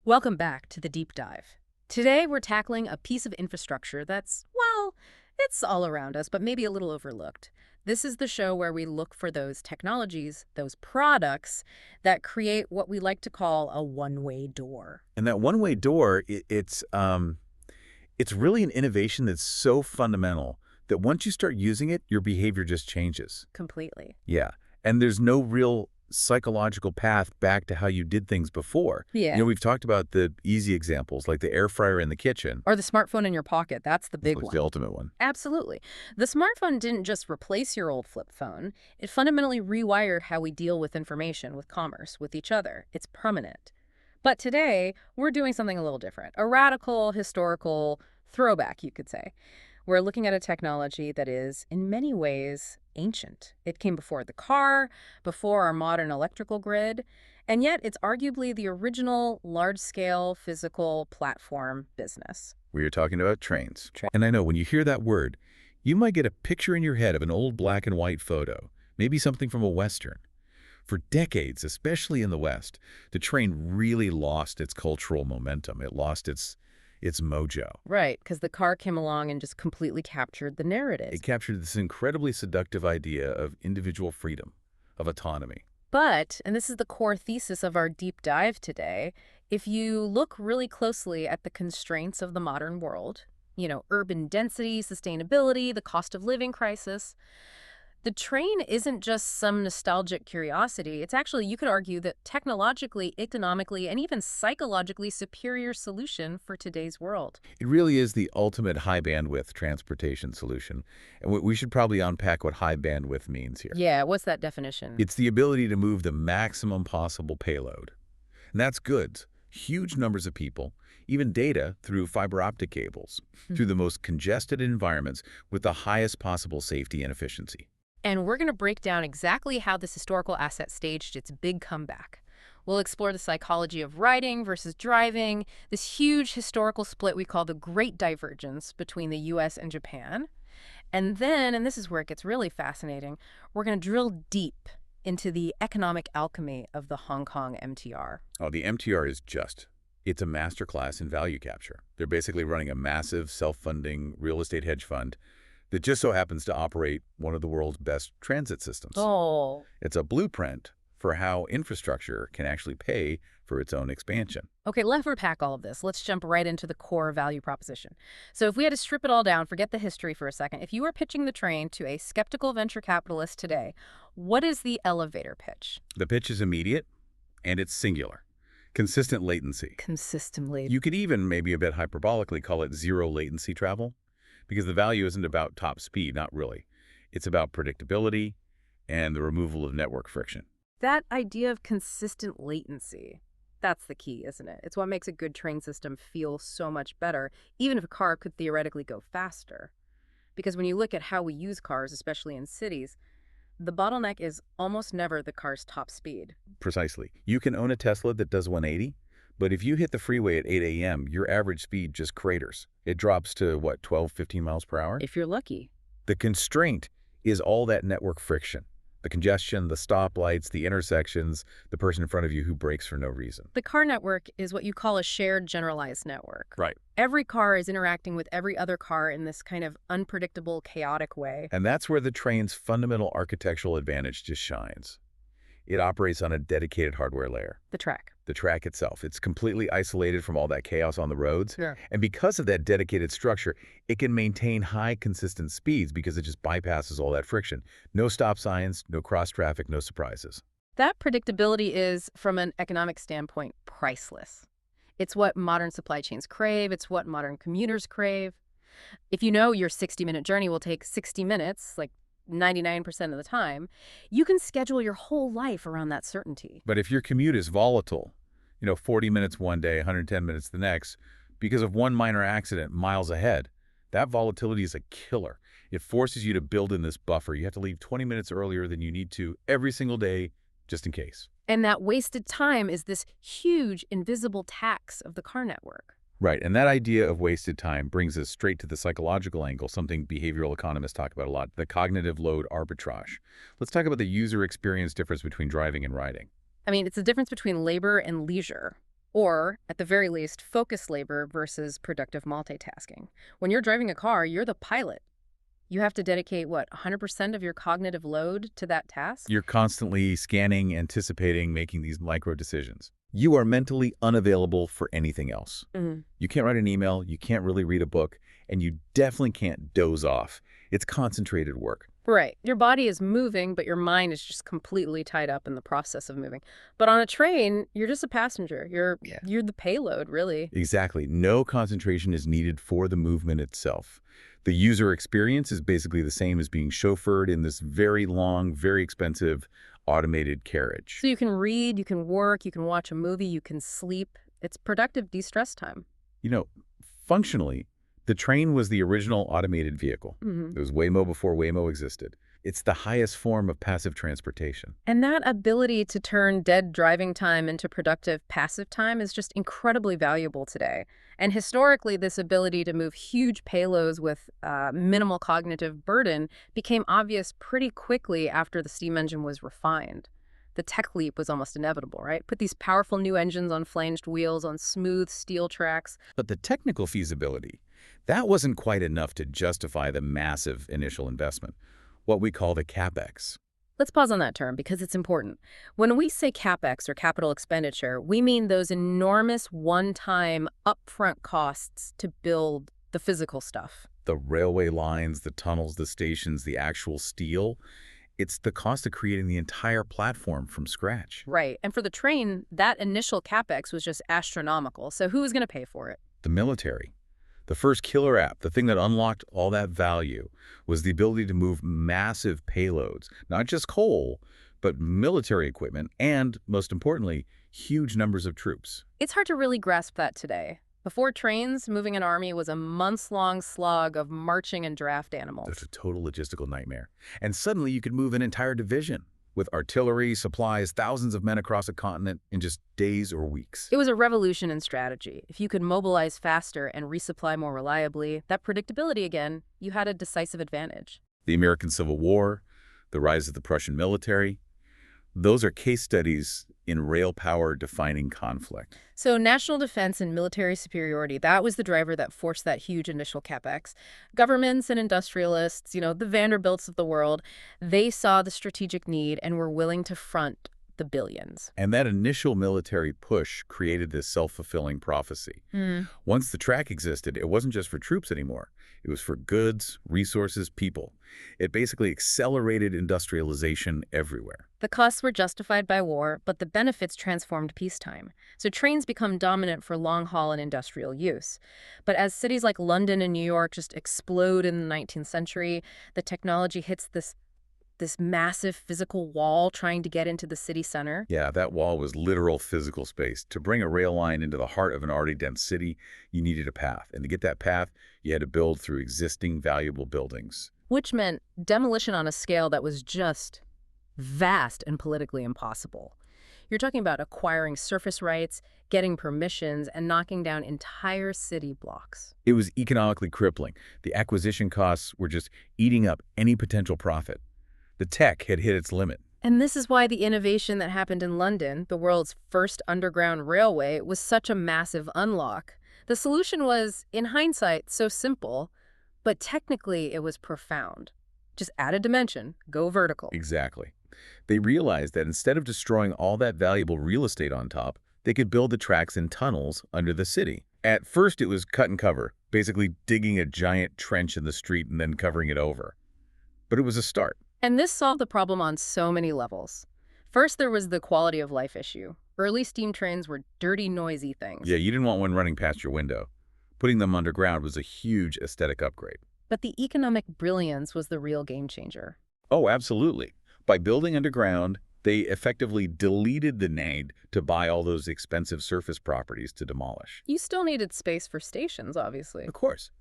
Welcome back to the deep dive. Today we're tackling a piece of infrastructure that's, well, it's all around us, but maybe a little overlooked. This is the show where we look for those technologies, those products that create what we like to call a one-way door. And that one-way door, it's really an innovation that's so fundamental that once you start using it, your behavior just changes. Completely. Yeah. And there's no real psychological path back to how you did things before. Yeah. We've talked about the easy examples, like the air fryer in the kitchen. Or the smartphone in your pocket. That's the big one. The ultimate one. Absolutely. The smartphone didn't just replace your old flip phone. It fundamentally rewired how we deal with information, with commerce, with each other. It's permanent. But today, we're doing something a little different. A radical, historical throwback, you could say. We're looking at a technology that is, in many ways, ancient. It came before the car, before our modern electrical grid, and yet it's arguably the original large-scale physical platform business. We are talking about trains. And I know when you hear that word, you might get a picture in your head of an old black and white photo, maybe something from a Western. For decades, especially in the West, the train really lost its cultural momentum. It lost its mojo. Right, because the car came along and just completely captured the narrative. It captured this incredibly seductive idea of individual freedom, of autonomy. But, and this is the core thesis of our deep dive today, if you look really closely at the constraints of the modern world, urban density, sustainability, the cost of living crisis, the train isn't just some nostalgic curiosity. It's actually, you could argue, that technologically, economically, and even psychologically superior solution for today's world. It really is the ultimate high-bandwidth transportation solution. And we should probably unpack what high bandwidth means here. Yeah, what's that definition? It's the ability to move the maximum possible payload. And that's goods, huge numbers of people, even data through fiber optic cables, through the most congested environments with the highest possible safety and efficiency. And we're going to break down exactly how this historical asset staged its big comeback. We'll explore the psychology of riding versus driving, this huge historical split we call the Great Divergence between the US and Japan. And then, and this is where it gets really fascinating, we're going to drill deep into the economic alchemy of the Hong Kong MTR. Oh, the MTR is it's a masterclass in value capture. They're basically running a massive self-funding real estate hedge fund that just so happens to operate one of the world's best transit systems. Oh. It's a blueprint for how infrastructure can actually pay for its own expansion. Okay, let's unpack all of this. Let's jump right into the core value proposition. So if we had to strip it all down, forget the history for a second, if you were pitching the train to a skeptical venture capitalist today, what is the elevator pitch? The pitch is immediate, and it's singular. Consistent latency. Consistently. You could even, maybe a bit hyperbolically, call it zero latency travel. Because the value isn't about top speed, not really. It's about predictability and the removal of network friction. That idea of consistent latency, that's the key, isn't it? It's what makes a good train system feel so much better, even if a car could theoretically go faster. Because when you look at how we use cars, especially in cities, the bottleneck is almost never the car's top speed. Precisely. You can own a Tesla that does 180, but if you hit the freeway at 8 a.m., your average speed just craters. It drops to, what, 12, 15 miles per hour? If you're lucky. The constraint is all that network friction. The congestion, the stoplights, the intersections, the person in front of you who brakes for no reason. The car network is what you call a shared generalized network. Right. Every car is interacting with every other car in this kind of unpredictable, chaotic way. And that's where the train's fundamental architectural advantage just shines. It operates on a dedicated hardware layer. The track. The track itself. It's completely isolated from all that chaos on the roads. Yeah. And because of that dedicated structure, it can maintain high consistent speeds because it just bypasses all that friction. No stop signs, no cross traffic, no surprises. That predictability is, from an economic standpoint, priceless. It's what modern supply chains crave. It's what modern commuters crave. If you know your 60-minute journey will take 60 minutes, like 99% of the time, you can schedule your whole life around that certainty. But if your commute is volatile, 40 minutes one day, 110 minutes the next, because of one minor accident miles ahead, that volatility is a killer. It forces you to build in this buffer. You have to leave 20 minutes earlier than you need to every single day, just in case. And that wasted time is this huge invisible tax of the car network. Right, and that idea of wasted time brings us straight to the psychological angle, something behavioral economists talk about a lot, the cognitive load arbitrage. Let's talk about the user experience difference between driving and riding. I mean, it's the difference between labor and leisure. Or, at the very least, focus labor versus productive multitasking. When you're driving a car, you're the pilot. You have to dedicate, what, 100% of your cognitive load to that task? You're constantly scanning, anticipating, making these micro decisions. You are mentally unavailable for anything else. Mhm. You can't write an email, you can't really read a book, and you definitely can't doze off. It's concentrated work. Right. Your body is moving, but your mind is just completely tied up in the process of moving. But on a train, you're just a passenger. You're the payload, really. Exactly. No concentration is needed for the movement itself. The user experience is basically the same as being chauffeured in this very long, very expensive automated carriage. So you can read, you can work, you can watch a movie, you can sleep. It's productive de-stress time. You know, functionally, the train was the original automated vehicle. Mhm. It was Waymo before Waymo existed. It's the highest form of passive transportation. And that ability to turn dead driving time into productive passive time is just incredibly valuable today. And historically, this ability to move huge payloads with minimal cognitive burden became obvious pretty quickly after the steam engine was refined. The tech leap was almost inevitable, right? Put these powerful new engines on flanged wheels, on smooth steel tracks. But the technical feasibility, that wasn't quite enough to justify the massive initial investment, what we call the CapEx. Let's pause on that term because it's important. When we say CapEx or capital expenditure, we mean those enormous one-time upfront costs to build the physical stuff. The railway lines, the tunnels, the stations, the actual steel, it's the cost of creating the entire platform from scratch. Right. And for the train, that initial CapEx was just astronomical. So who was going to pay for it? The military. The first killer app, the thing that unlocked all that value, was the ability to move massive payloads, not just coal, but military equipment, and, most importantly, huge numbers of troops. It's hard to really grasp that today. Before trains, moving an army was a months-long slog of marching and draft animals. It's a total logistical nightmare. And suddenly you could move an entire division with artillery, supplies, thousands of men across a continent in just days or weeks. It was a revolution in strategy. If you could mobilize faster and resupply more reliably, that predictability again, you had a decisive advantage. The American Civil War, the rise of the Prussian military, those are case studies in rail power defining conflict. So national defense and military superiority, that was the driver that forced that huge initial capex. Governments and industrialists, the Vanderbilts of the world, they saw the strategic need and were willing to front the billions. And that initial military push created this self-fulfilling prophecy. Once the track existed, it wasn't just for troops anymore. It was for goods, resources, people. It basically accelerated industrialization everywhere. The costs were justified by war, but the benefits transformed peacetime. So trains become dominant for long-haul and industrial use. But as cities like London and New York just explode in the 19th century, the technology hits this massive physical wall trying to get into the city center. Yeah, that wall was literal physical space. To bring a rail line into the heart of an already dense city, you needed a path. And to get that path, you had to build through existing valuable buildings. Which meant demolition on a scale that was just vast and politically impossible. You're talking about acquiring surface rights, getting permissions, and knocking down entire city blocks. It was economically crippling. The acquisition costs were just eating up any potential profit. The tech had hit its limit. And this is why the innovation that happened in London, the world's first underground railway, was such a massive unlock. The solution was, in hindsight, so simple, but technically it was profound. Just add a dimension, go vertical. Exactly. They realized that instead of destroying all that valuable real estate on top, they could build the tracks in tunnels under the city. At first, it was cut and cover, basically digging a giant trench in the street and then covering it over. But it was a start. And this solved the problem on so many levels. First, there was the quality of life issue. Early steam trains were dirty, noisy things. Yeah, you didn't want one running past your window. Putting them underground was a huge aesthetic upgrade. But the economic brilliance was the real game changer. Oh, absolutely. By building underground, they effectively deleted the need to buy all those expensive surface properties to demolish. You still needed space for stations, obviously. Of course.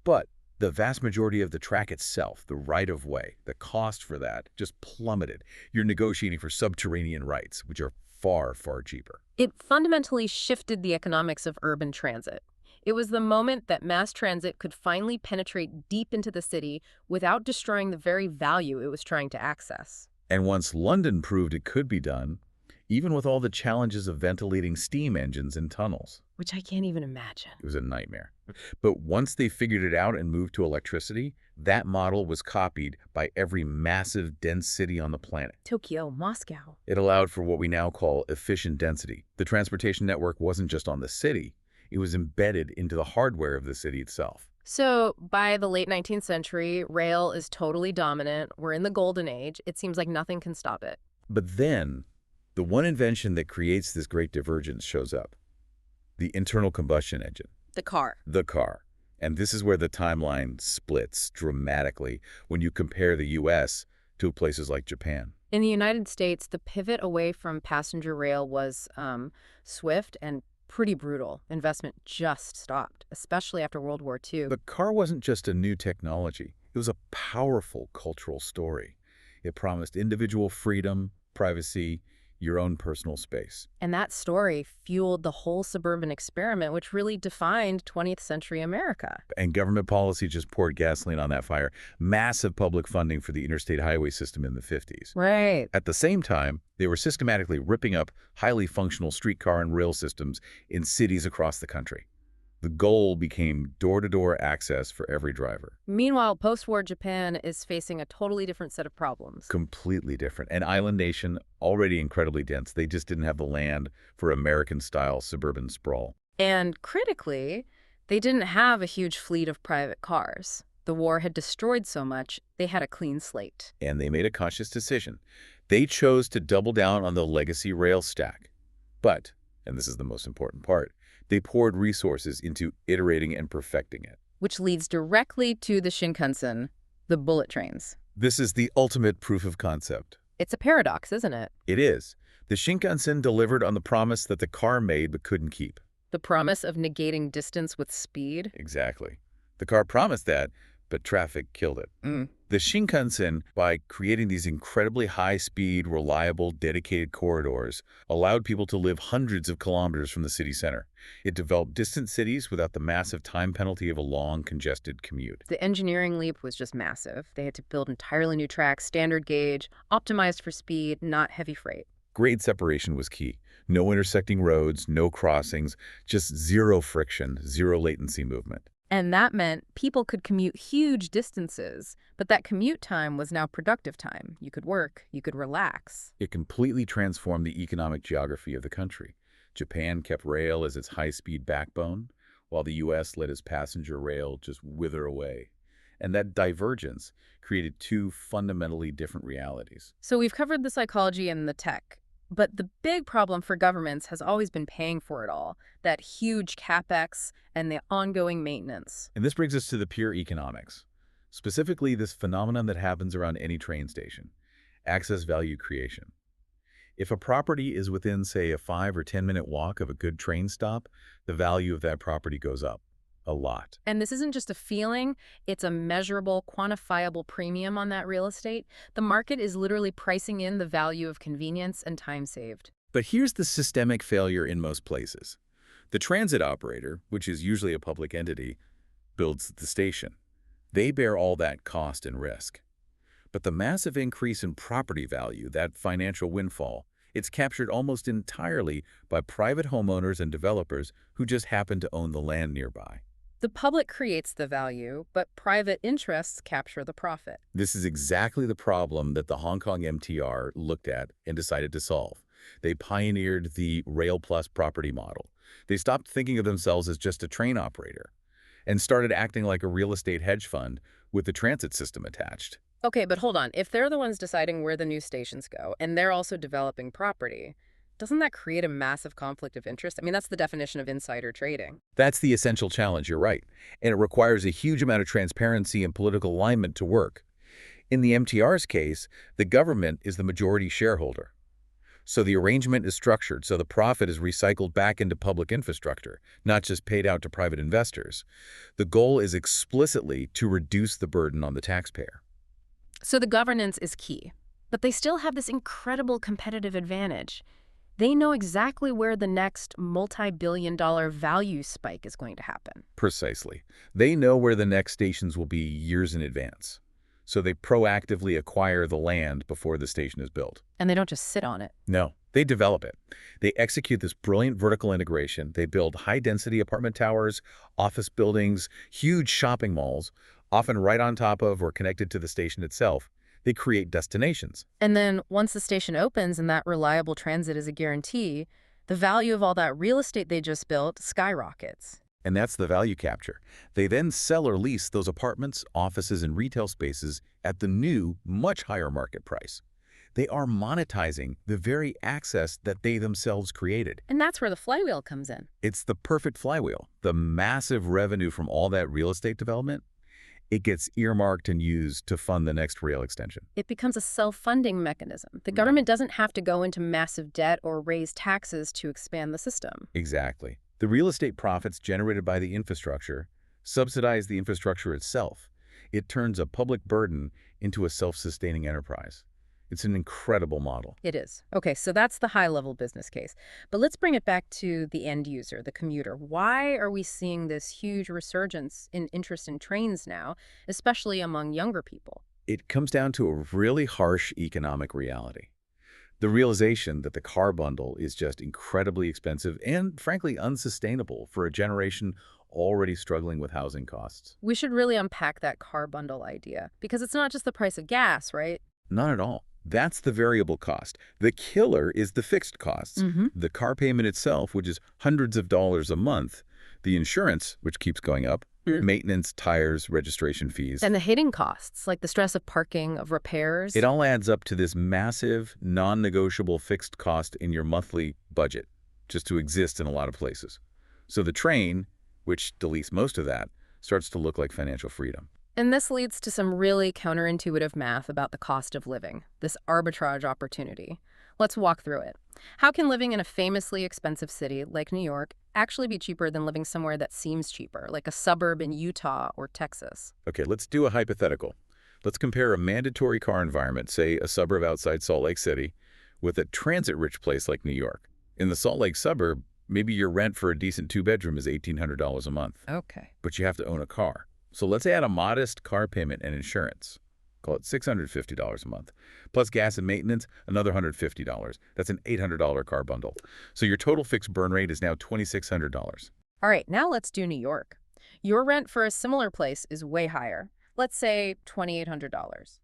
But the vast majority of the track itself, the right-of-way, the cost for that just plummeted. You're negotiating for subterranean rights, which are far, far cheaper. It fundamentally shifted the economics of urban transit. It was the moment that mass transit could finally penetrate deep into the city without destroying the very value it was trying to access. And once London proved it could be done, even with all the challenges of ventilating steam engines in tunnels. Which I can't even imagine. It was a nightmare. But once they figured it out and moved to electricity, that model was copied by every massive, dense city on the planet. Tokyo, Moscow. It allowed for what we now call efficient density. The transportation network wasn't just on the city. It was embedded into the hardware of the city itself. So by the late 19th century, rail is totally dominant. We're in the golden age. It seems like nothing can stop it. But then, the one invention that creates this great divergence shows up. The internal combustion engine. The car. The car. And this is where the timeline splits dramatically when you compare the U.S. to places like Japan. In the United States, the pivot away from passenger rail was swift and pretty brutal. Investment just stopped, especially after World War II. The car wasn't just a new technology. It was a powerful cultural story. It promised individual freedom, privacy, your own personal space. And that story fueled the whole suburban experiment, which really defined 20th century America. And government policy just poured gasoline on that fire. Massive public funding for the interstate highway system in the 50s. Right. At the same time, they were systematically ripping up highly functional streetcar and rail systems in cities across the country. The goal became door-to-door access for every driver. Meanwhile, post-war Japan is facing a totally different set of problems. Completely different. An island nation, already incredibly dense. They just didn't have the land for American-style suburban sprawl. And critically, they didn't have a huge fleet of private cars. The war had destroyed so much, they had a clean slate. And they made a conscious decision. They chose to double down on the legacy rail stack. But, and this is the most important part, they poured resources into iterating and perfecting it. Which leads directly to the Shinkansen, the bullet trains. This is the ultimate proof of concept. It's a paradox, isn't it? It is. The Shinkansen delivered on the promise that the car made but couldn't keep. The promise of negating distance with speed? Exactly. The car promised that, but traffic killed it. The Shinkansen, by creating these incredibly high-speed, reliable, dedicated corridors, allowed people to live hundreds of kilometers from the city center. It developed distant cities without the massive time penalty of a long, congested commute. The engineering leap was just massive. They had to build entirely new tracks, standard gauge, optimized for speed, not heavy freight. Grade separation was key. No intersecting roads, no crossings, just zero friction, zero latency movement. And that meant people could commute huge distances, but that commute time was now productive time. You could work, you could relax. It completely transformed the economic geography of the country. Japan kept rail as its high-speed backbone, while the U.S. let its passenger rail just wither away. And that divergence created two fundamentally different realities. So we've covered the psychology and the tech. But the big problem for governments has always been paying for it all, that huge capex and the ongoing maintenance. And this brings us to the pure economics, specifically this phenomenon that happens around any train station, access value creation. If a property is within, say, a 5 or 10-minute walk of a good train stop, the value of that property goes up a lot. And this isn't just a feeling, it's a measurable, quantifiable premium on that real estate. The market is literally pricing in the value of convenience and time saved. But here's the systemic failure in most places. The transit operator, which is usually a public entity, builds the station. They bear all that cost and risk. But the massive increase in property value, that financial windfall, it's captured almost entirely by private homeowners and developers who just happen to own the land nearby. The public creates the value, but private interests capture the profit. This is exactly the problem that the Hong Kong MTR looked at and decided to solve. They pioneered the Rail Plus property model. They stopped thinking of themselves as just a train operator and started acting like a real estate hedge fund with the transit system attached. Okay, but hold on. If they're the ones deciding where the new stations go, and they're also developing property, doesn't that create a massive conflict of interest? I mean, that's the definition of insider trading. That's the essential challenge, you're right. And it requires a huge amount of transparency and political alignment to work. In the MTR's case, the government is the majority shareholder. So the arrangement is structured so the profit is recycled back into public infrastructure, not just paid out to private investors. The goal is explicitly to reduce the burden on the taxpayer. So the governance is key, but they still have this incredible competitive advantage. They know exactly where the next multi-billion-dollar value spike is going to happen. Precisely. They know where the next stations will be years in advance. So they proactively acquire the land before the station is built. And they don't just sit on it. No, They develop it. They execute this brilliant vertical integration. They build high-density apartment towers, office buildings, huge shopping malls, often right on top of or connected to the station itself. They create destinations. And then once the station opens and that reliable transit is a guarantee, the value of all that real estate they just built skyrockets. And that's the value capture. They then sell or lease those apartments, offices, and retail spaces at the new, much higher market price. They are monetizing the very access that they themselves created. And that's where the flywheel comes in. It's the perfect flywheel. The massive revenue from all that real estate development, it gets earmarked and used to fund the next rail extension. It becomes a self-funding mechanism. The government doesn't have to go into massive debt or raise taxes to expand the system. Exactly. The real estate profits generated by the infrastructure subsidize the infrastructure itself. It turns a public burden into a self-sustaining enterprise. It's an incredible model. It is. Okay, so that's the high-level business case. But let's bring it back to the end user, the commuter. Why are we seeing this huge resurgence in interest in trains now, especially among younger people? It comes down to a really harsh economic reality. The realization that the car bundle is just incredibly expensive and, frankly, unsustainable for a generation already struggling with housing costs. We should really unpack that car bundle idea, because it's not just the price of gas, right? Not at all. That's the variable cost. The killer is the fixed costs. The car payment itself, which is hundreds of dollars a month. The insurance, which keeps going up. Maintenance, tires, registration fees. And the hidden costs, like the stress of parking, of repairs. It all adds up to this massive, non-negotiable fixed cost in your monthly budget, just to exist in a lot of places. So the train, which deletes most of that, starts to look like financial freedom. And this leads to some really counterintuitive math about the cost of living, this arbitrage opportunity. Let's walk through it. How can living in a famously expensive city like New York actually be cheaper than living somewhere that seems cheaper, like a suburb in Utah or Texas? Okay, let's do a hypothetical. Let's compare a mandatory car environment, say a suburb outside Salt Lake City, with a transit-rich place like New York. In the Salt Lake suburb, maybe your rent for a decent two-bedroom is $1,800 a month. Okay. But you have to own a car. So let's add a modest car payment and insurance. Call it $650 a month. Plus gas and maintenance, another $150. That's an $800 car bundle. So your total fixed burn rate is now $2,600. All right, now let's do New York. Your rent for a similar place is way higher. Let's say $2,800.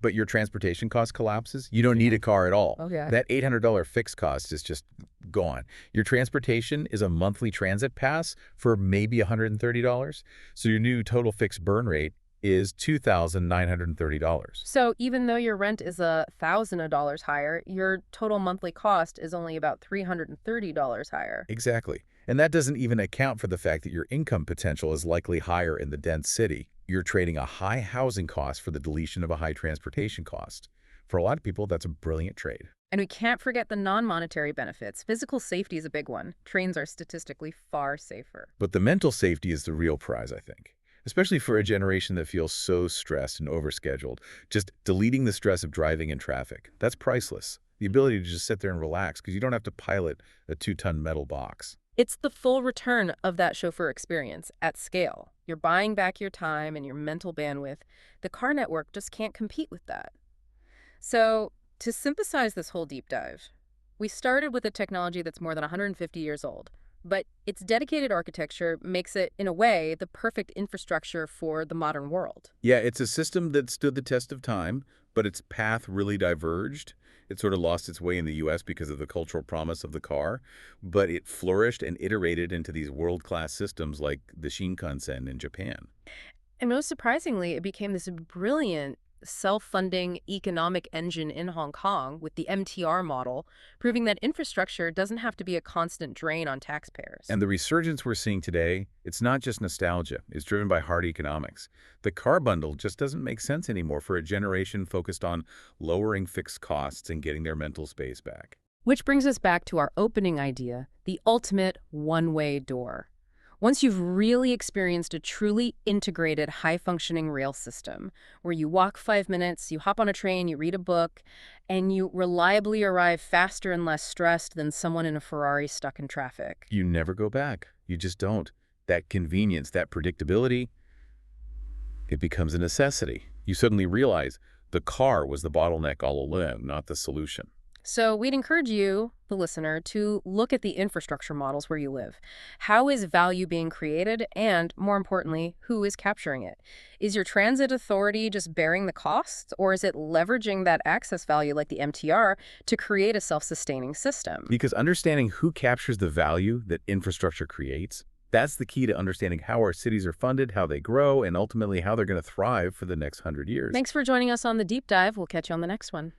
But your transportation cost collapses. You don't need a car at all. Okay. That $800 fixed cost is just gone. Your transportation is a monthly transit pass for maybe $130. So your new total fixed burn rate is $2,930. So even though your rent is $1,000 higher, your total monthly cost is only about $330 higher. Exactly. And that doesn't even account for the fact that your income potential is likely higher in the dense city. You're trading a high housing cost for the deletion of a high transportation cost. For a lot of people, that's a brilliant trade. And we can't forget the non-monetary benefits. Physical safety is a big one. Trains are statistically far safer. But the mental safety is the real prize, I think. Especially for a generation that feels so stressed and overscheduled. Just deleting the stress of driving in traffic. That's priceless. The ability to just sit there and relax because you don't have to pilot a 2-ton metal box. It's the full return of that chauffeur experience at scale. You're buying back your time and your mental bandwidth. The car network just can't compete with that. So, to synthesize this whole deep dive, we started with a technology that's more than 150 years old, but its dedicated architecture makes it, in a way, the perfect infrastructure for the modern world. Yeah, it's a system that stood the test of time, but its path really diverged. It sort of lost its way in the U.S. because of the cultural promise of the car, but it flourished and iterated into these world-class systems like the Shinkansen in Japan. And most surprisingly, it became this brilliant self-funding economic engine in Hong Kong with the MTR model, proving that infrastructure doesn't have to be a constant drain on taxpayers. And the resurgence we're seeing today, it's not just nostalgia. It's driven by hard economics. The car bundle just doesn't make sense anymore for a generation focused on lowering fixed costs and getting their mental space back. Which brings us back to our opening idea, the ultimate one-way door. Once you've really experienced a truly integrated, high-functioning rail system, where you walk 5 minutes, you hop on a train, you read a book, and you reliably arrive faster and less stressed than someone in a Ferrari stuck in traffic. You never go back. You just don't. That convenience, that predictability, it becomes a necessity. You suddenly realize the car was the bottleneck all along, not the solution. So we'd encourage you, the listener, to look at the infrastructure models where you live. How is value being created? And more importantly, who is capturing it? Is your transit authority just bearing the costs, or is it leveraging that access value like the MTR to create a self-sustaining system? Because understanding who captures the value that infrastructure creates, that's the key to understanding how our cities are funded, how they grow, and ultimately how they're going to thrive for the next 100 years. Thanks for joining us on the deep dive. We'll catch you on the next one.